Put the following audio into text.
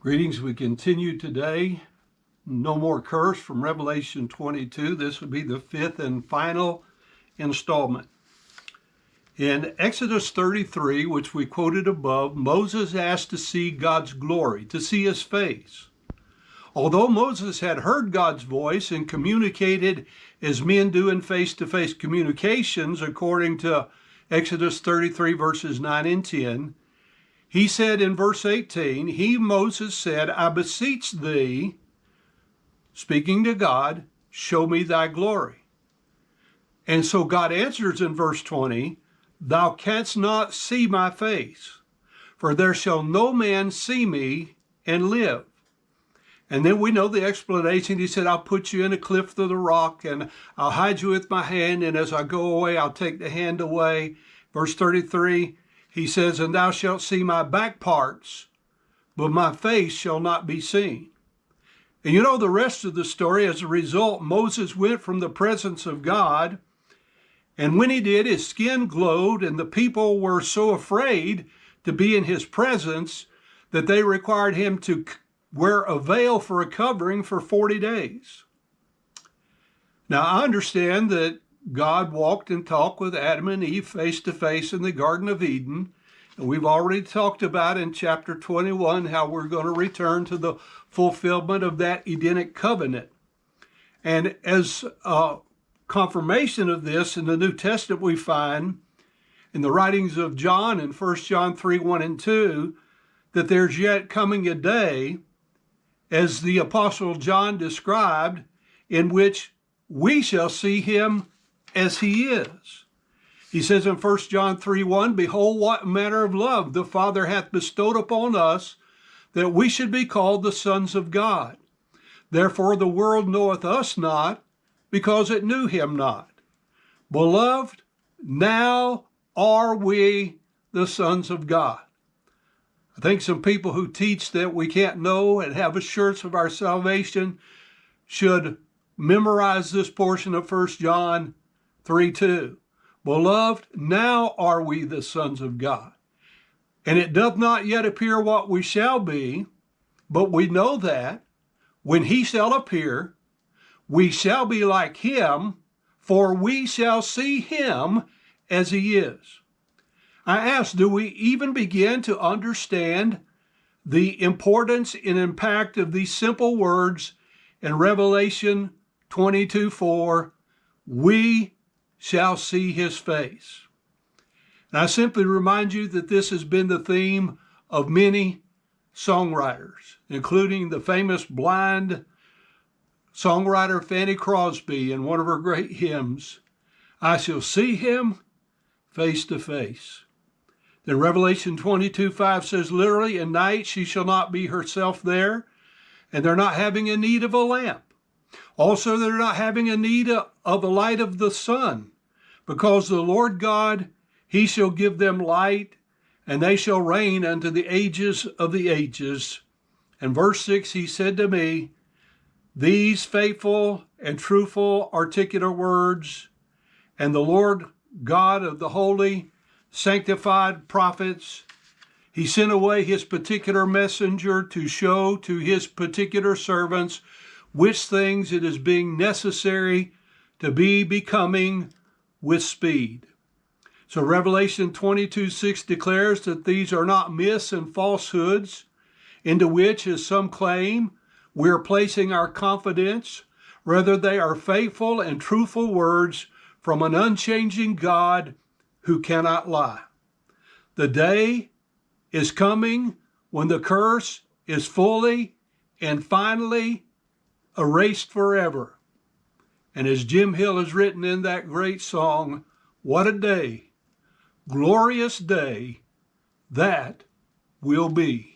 Greetings. We continue today. No more curse from Revelation 22. This will be the fifth and final installment. In Exodus 33, which we quoted above, Moses asked to see God's glory, to see his face. Although Moses had heard God's voice and communicated as men do in face-to-face communications, according to Exodus 33, verses 9 and 10, he said in verse 18, Moses said, I beseech thee, speaking to God, show me thy glory. And so God answers in verse 20, thou canst not see my face, for there shall no man see me and live. And then we know the explanation. He said, I'll put you in a cliff of the rock, and I'll hide you with my hand, and as I go away, I'll take the hand away. Verse 33, he says, and thou shalt see my back parts, but my face shall not be seen. And you know the rest of the story. As a result, Moses went from the presence of God, and when he did, his skin glowed, and the people were so afraid to be in his presence that they required him to wear a veil for a covering for 40 days. Now, I understand that God walked and talked with Adam and Eve face to face in the Garden of Eden. And we've already talked about in chapter 21 how we're going to return to the fulfillment of that Edenic covenant. And as a confirmation of this in the New Testament, we find in the writings of John in 1 John 3, 1 and 2, that there's yet coming a day, as the Apostle John described, in which we shall see him as he is. He says in 1 John 3:1, behold, what manner of love the Father hath bestowed upon us, that we should be called the sons of God. Therefore the world knoweth us not, because it knew him not. Beloved, now are we the sons of God. I think some people who teach that we can't know and have assurance of our salvation should memorize this portion of 1 John 3:2. Beloved, now are we the sons of God. And it doth not yet appear what we shall be, but we know that when he shall appear, we shall be like him, for we shall see him as he is. I ask, do we even begin to understand the importance and impact of these simple words in Revelation 22:4, we shall see his face? And I simply remind you that this has been the theme of many songwriters, including the famous blind songwriter Fanny Crosby in one of her great hymns, I shall see him face to face. Then Revelation 22:5 says, literally, in night she shall not be herself there, and they're not having a need of a lamp. Also, they're not having a need of the light of the sun, because the Lord God, he shall give them light, and they shall reign unto the ages of the ages. And verse 6, he said to me, these faithful and truthful articulate words, and the Lord God of the holy, sanctified prophets, he sent away his particular messenger to show to his particular servants which things it is being necessary to be becoming with speed. So Revelation 22:6 declares that these are not myths and falsehoods into which, as some claim, we are placing our confidence. Rather, they are faithful and truthful words from an unchanging God who cannot lie. The day is coming when the curse is fully and finally erased forever. And as Jim Hill has written in that great song, what a day, glorious day that will be.